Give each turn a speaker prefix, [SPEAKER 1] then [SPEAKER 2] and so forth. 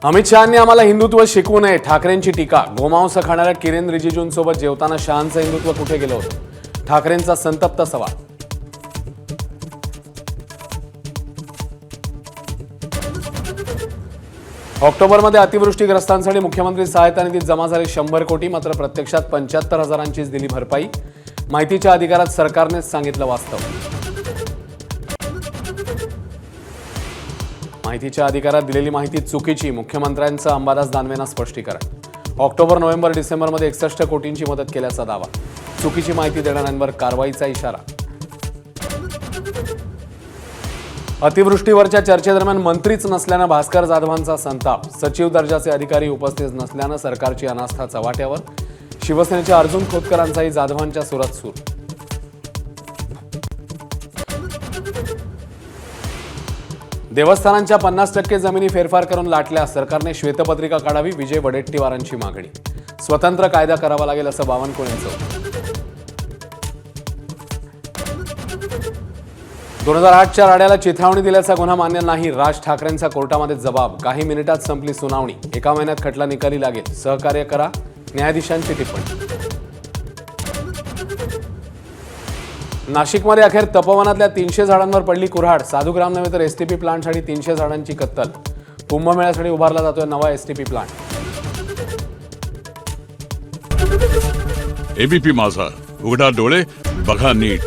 [SPEAKER 1] अमित शहांनी आम्हाला हिंदुत्व शिकवू नये, ठाकरेंची टीका. गोमांस खाणाऱ्या किरेन रिजिजूंसोबत जेवताना शहांचं हिंदुत्व कुठे गेलं होतं? ठाकरेंचा संतप्त सवाल. ऑक्टोबरमध्ये अतिवृष्टीग्रस्तांसाठी मुख्यमंत्री सहायता निधीत जमा झाले 100 कोटी, मात्र प्रत्यक्षात 75,000ंचीच दिली भरपाई. माहितीच्या अधिकारात सरकारनेच सांगितलं वास्तव. माहितीच्या अधिकारात दिलेली माहिती चुकीची, मुख्यमंत्र्यांचं अंबादास दानवेंना स्पष्टीकरण. ऑक्टोबर, नोव्हेंबर, डिसेंबरमध्ये 61 कोटींची मदत केल्याचा दावा. चुकीची माहिती देणाऱ्यांवर कारवाईचा इशारा. अतिवृष्टीवरच्या चर्चेदरम्यान मंत्रीच नसल्यानं भास्कर जाधवांचा संताप. सचिव दर्जाचे अधिकारी उपस्थित नसल्यानं सरकारची अनास्था चव्हाट्यावर. शिवसेनेच्या अर्जुन खोतकरांचाही जाधवांच्या सुरात सूर. देवस्थानांच्या 50% जमिनी फेरफार करून लाटल्या, सरकारने श्वेतपत्रिका काढावी, विजय वडेट्टीवारांची मागणी. स्वतंत्र कायदा करावा लागेल असं बावनकुळेंचं. 2008च्या राड्याला चिथावणी दिल्याचा गुन्हा मान्य नाही, राज ठाकरेंचा कोर्टामध्ये जबाब. काही मिनिटात संपली सुनावणी, 1 महिन्यात खटला निकाली लागेल, सहकार्य करा, न्यायाधीशांची टिप्पणी. नाशिकमध्ये अखेर तपोवनातल्या 300 झाडांवर पडली कुऱ्हाड. साधुग्राम नव्हे तर एसटीपी प्लांटसाठी 300 झाडांची कत्तल. कुंभमेळ्यासाठी उभारला जातोय नवा एसटीपी प्लांट.
[SPEAKER 2] एबीपी माझा, उघडा डोळे बघा नीट.